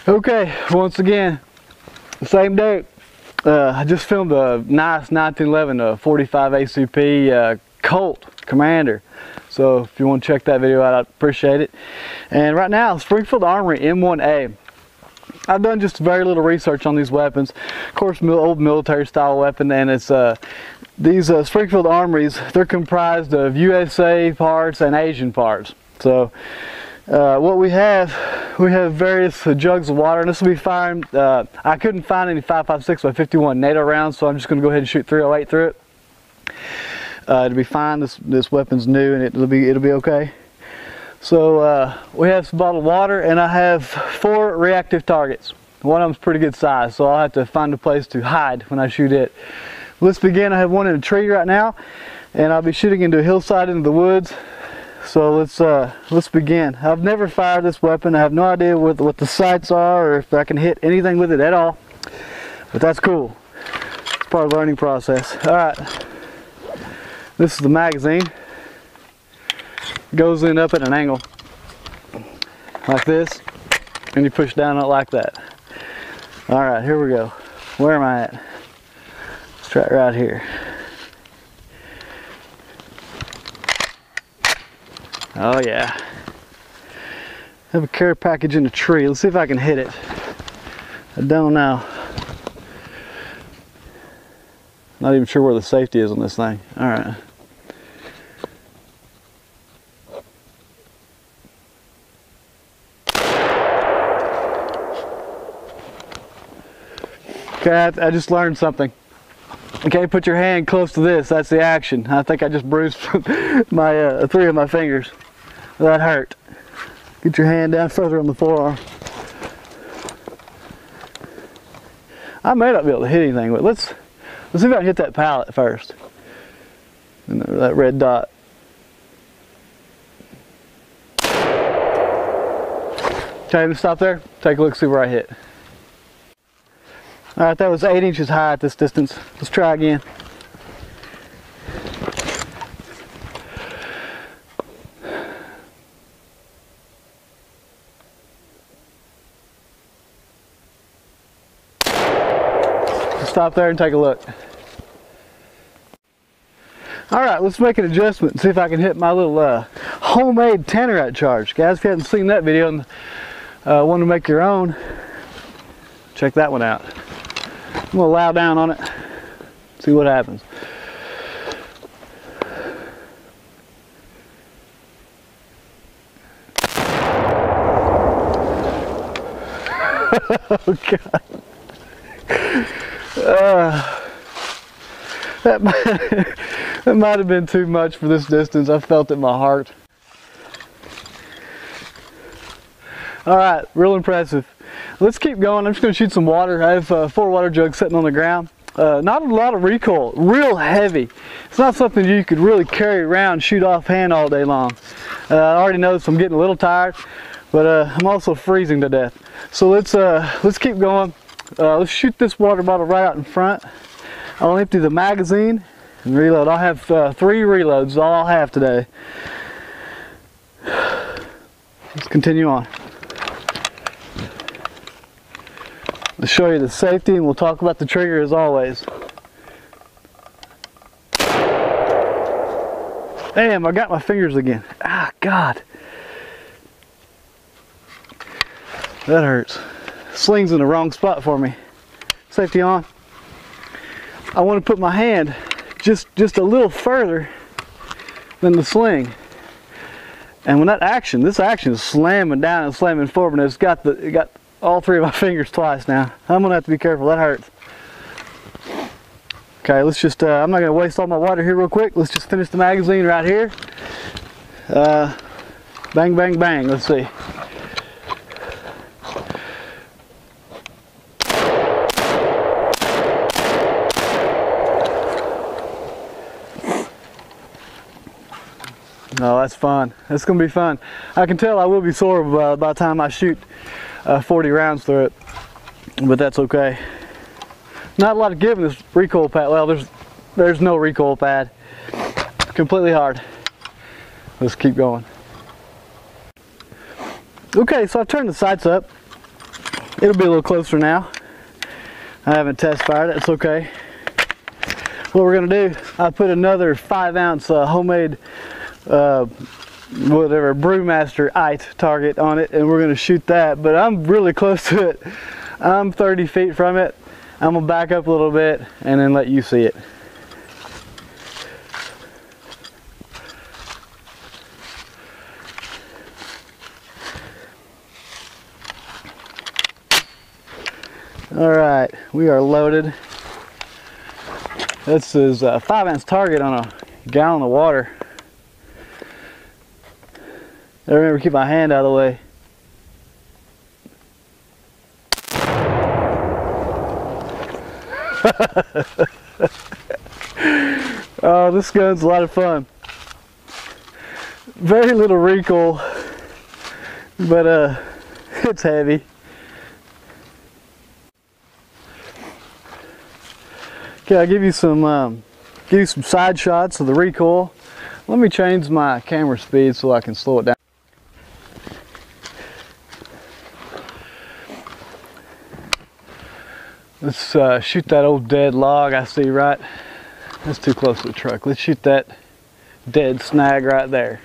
Okay, once again, same day. I just filmed a nice 1911 45 ACP Colt Commander. So if you want to check that video out, I'd appreciate it. And right now, Springfield Armory M1A. I've done just very little research on these weapons. Of course, old military style weapon, and it's these Springfield Armories, they're comprised of USA parts and Asian parts. So what we have various jugs of water, and this will be firing. I couldn't find any 5.56 by 51 NATO rounds, so I'm just going to go ahead and shoot 308 through it. It'll be fine. This weapon's new, and it'll be okay. So we have some bottled water, and I have 4 reactive targets. One of them's pretty good size, so I'll have to find a place to hide when I shoot it. Let's begin. I have one in a tree right now, and I'll be shooting into a hillside into the woods. So let's begin. I've never fired this weapon. I have no idea what the sights are or if I can hit anything with it at all. But that's cool. It's part of the learning process. All right. This is the magazine. It goes in up at an angle like this, and you push down on it like that. All right, here we go. Where am I at? Let's try it right here. Oh yeah. I have a care package in a tree. Let's see if I can hit it. I don't know. Not even sure where the safety is on this thing. All right. Okay, I just learned something. Okay, put your hand close to this. That's the action. I think I just bruised my 3 of my fingers. That hurt. Get your hand down further on the forearm. I may not be able to hit anything, but let's see if I can hit that pallet first. And that red dot. Okay, let's stop there. Take a look, see where I hit. All right, that was 8 inches high at this distance. Let's try again. Stop there and take a look. All right, let's make an adjustment and see if I can hit my little homemade tannerite charge. Guys, if you haven't seen that video and want to make your own, check that one out. I'm going to allow down on it, see what happens. Oh God. That might have been too much for this distance. I felt it in my heart. All right, real impressive. Let's keep going. I'm just going to shoot some water. I have 4 water jugs sitting on the ground. Not a lot of recoil, real heavy. It's not something you could really carry around, shoot offhand all day long. I already noticed I'm getting a little tired, but I'm also freezing to death. So let's keep going. Let's shoot this water bottle right out in front. I'll empty the magazine and reload. I'll have 3 reloads, is all I'll have today. Let's continue on. I'll show you the safety, and we'll talk about the trigger as always. Damn, I got my fingers again. Ah, God. That hurts. Sling's in the wrong spot for me. Safety on. I want to put my hand just a little further than the sling. And when this action is slamming down and slamming forward, and it got all 3 of my fingers twice now. I'm gonna have to be careful, that hurts. Okay, let's just, I'm not gonna waste all my water here real quick. Let's just finish the magazine right here. Bang, bang, bang, let's see. Oh, that's fun. That's gonna be fun. I can tell I will be sore by the time I shoot 40 rounds through it, but that's okay. Not a lot of give in this recoil pad. Well, there's no recoil pad. Completely hard. Let's keep going. Okay, so I've turned the sights up. It'll be a little closer now. I haven't test fired it, it's okay. What we're gonna do, I put another 5-ounce homemade whatever Brewmaster IT target on it, and we're gonna shoot that, but I'm really close to it. I'm 30 feet from it. I'm gonna back up a little bit and then let you see it. All right, we are loaded. This is a 5-ounce target on a gallon of water. I remember to keep my hand out of the way. Oh, this gun's a lot of fun. Very little recoil, but it's heavy. Okay, I'll give you some side shots of the recoil. Let me change my camera speed so I can slow it down. Let's shoot that old dead log I see right. That's too close to the truck. Let's shoot that dead snag right there.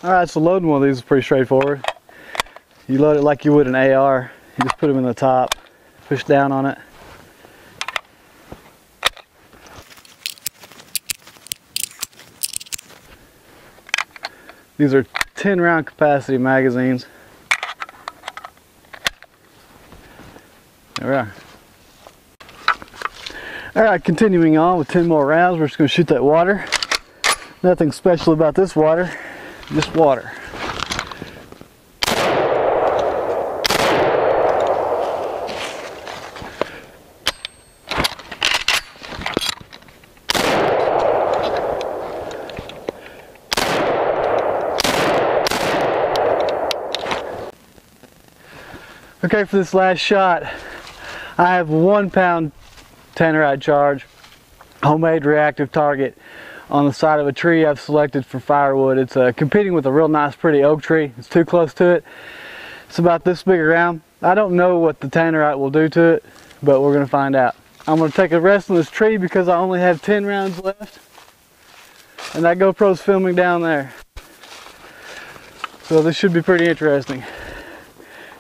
Alright, so loading one of these is pretty straightforward. You load it like you would an AR. You just put them in the top, push down on it. These are 10-round capacity magazines. There we are. Alright, continuing on with 10 more rounds. We're just going to shoot that water. Nothing special about this water. Just water. Okay, for this last shot, I have 1 pound tannerite charge, homemade reactive target on the side of a tree I've selected for firewood. It's competing with a real nice pretty oak tree. It's too close to it. It's about this big around. I don't know what the tannerite will do to it, but we're gonna find out. I'm gonna take a rest on this tree because I only have 10 rounds left, and that GoPro's filming down there. So this should be pretty interesting.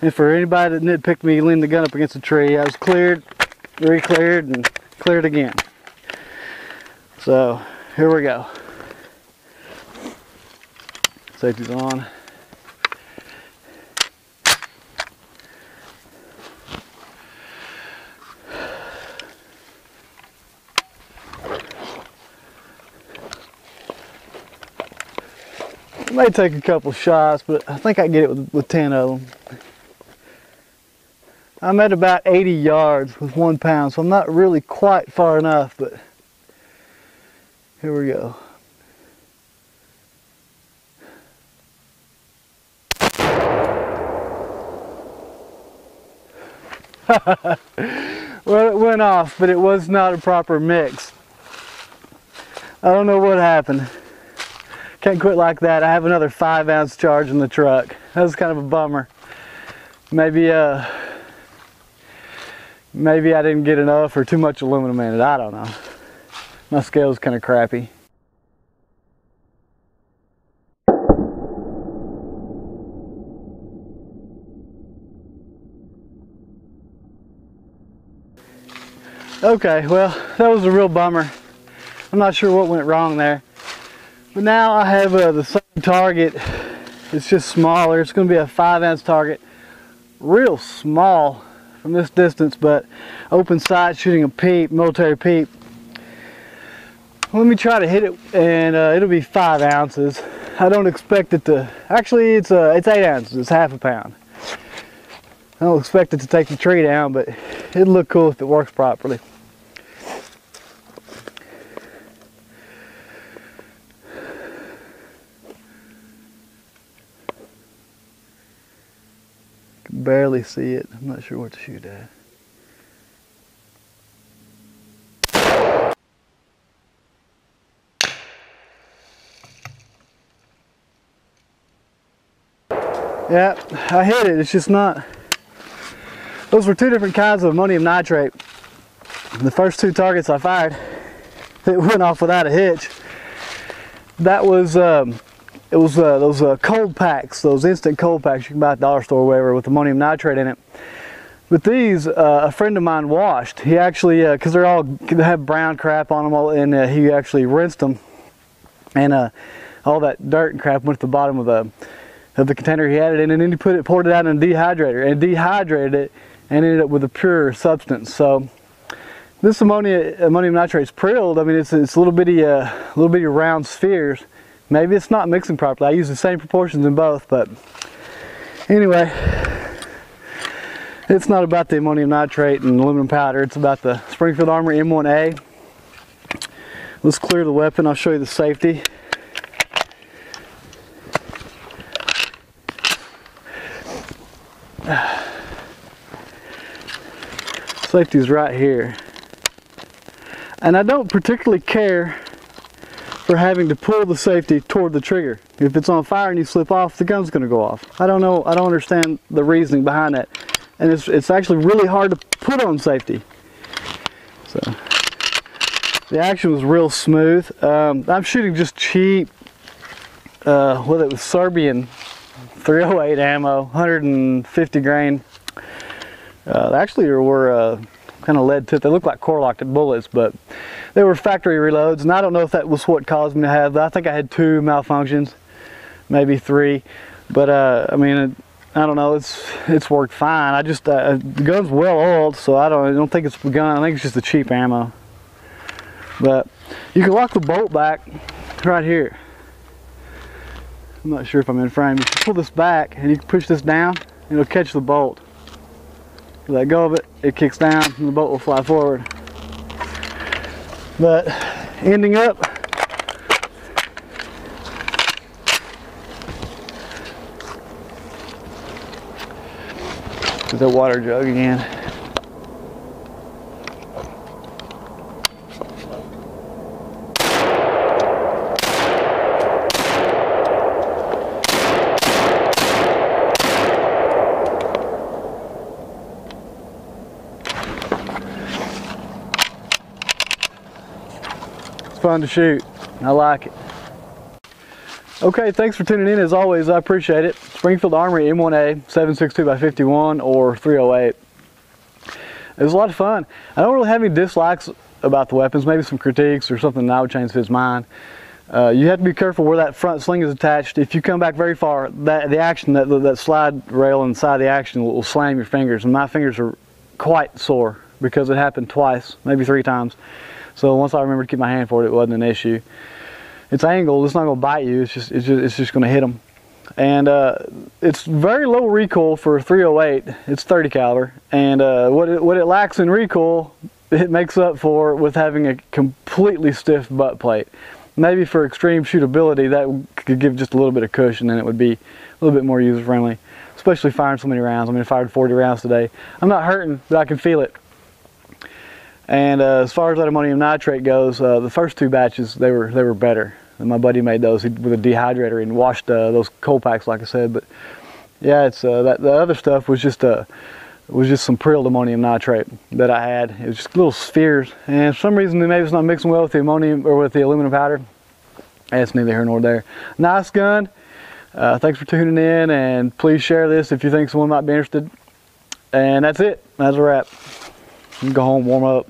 And for anybody that nitpicked me leaning the gun up against a tree, I was cleared, re-cleared, and cleared again. So here we go. Safety's on. It may take a couple shots, but I think I can get it with 10 of them. I'm at about 80 yards with 1 pound, so I'm not really quite far enough, but here we go. Well, it went off, but it was not a proper mix. I don't know what happened. Can't quit like that. I have another 5-ounce charge in the truck. That was kind of a bummer. Maybe maybe I didn't get enough or too much aluminum in it. I don't know. My scale's kind of crappy. Okay, well, that was a real bummer. I'm not sure what went wrong there. But now I have the same target. It's just smaller. It's going to be a 5-ounce target. Real small from this distance, but open sight, shooting a peep, military peep. Let me try to hit it, and it'll be 5 ounces. I don't expect it to, actually it's 8 ounces, it's half a pound. I don't expect it to take the tree down, but it'll look cool if it works properly. Can barely see it. I'm not sure what to shoot at. Yeah, I hit it. It's just not. Those were 2 different kinds of ammonium nitrate. The first 2 targets I fired, it went off without a hitch. That was those cold packs, those instant cold packs you can buy at the dollar store or wherever with ammonium nitrate in it. But these, a friend of mine washed. He actually, because they have brown crap on them, and he actually rinsed them, and all that dirt and crap went to the bottom of the container he had it in, and then he poured it out in a dehydrator and dehydrated it, and ended up with a pure substance. So this ammonium nitrate is prilled. I mean, it's little bitty round spheres. Maybe it's not mixing properly. I use the same proportions in both, but anyway, it's not about the ammonium nitrate and aluminum powder. It's about the Springfield Armory M1A. Let's clear the weapon. I'll show you the safety. Safety's right here. And I don't particularly care for having to pull the safety toward the trigger. If it's on fire and you slip off, the gun's going to go off. I don't know. I don't understand the reasoning behind that. And it's actually really hard to put on safety. So the action was real smooth. I'm shooting just cheap, whether it was Serbian 308 ammo, 150 grain. Actually were kind of lead tipped. They looked like core-locked bullets, but they were factory reloads, and I don't know if that was what caused me to have that. I think I had 2 malfunctions, maybe 3, but I mean, I don't know. It's worked fine. I just the gun's well oiled, so I don't think it's the gun. I think it's just the cheap ammo. But you can lock the bolt back right here. I'm not sure if I'm in frame. You can pull this back, and you can push this down, and it'll catch the bolt. You let go of it, it kicks down, and the bolt will fly forward. But ending up, there's a water jug again. Fun to shoot. I like it. Okay, thanks for tuning in. As always, I appreciate it. Springfield Armory M1A 7.62x51 or 308. It was a lot of fun. I don't really have any dislikes about the weapons, maybe some critiques or something that I would change his mind. You have to be careful where that front sling is attached. If you come back very far, that slide rail inside the action will slam your fingers, and my fingers are quite sore because it happened twice, maybe 3 times. So once I remembered to keep my hand for it, it wasn't an issue. It's angled. It's not going to bite you. It's just going to hit them. And it's very low recoil for a 308. It's 30 caliber, and what it lacks in recoil, it makes up for with having a completely stiff butt plate. Maybe for extreme shootability, that could give just a little bit of cushion, and it would be a little bit more user friendly, especially firing so many rounds. I mean, I fired 40 rounds today. I'm not hurting, but I can feel it. And as far as that ammonium nitrate goes, the first 2 batches, they were better. And my buddy made those with a dehydrator and washed those coal packs, like I said. But yeah, it's the other stuff was just some prilled ammonium nitrate that I had. It was just little spheres, and for some reason maybe it's not mixing well with the ammonium or with the aluminum powder. It's neither here nor there. Nice gun. Thanks for tuning in, and please share this if you think someone might be interested. And that's it. That's a wrap. You can go home, warm up.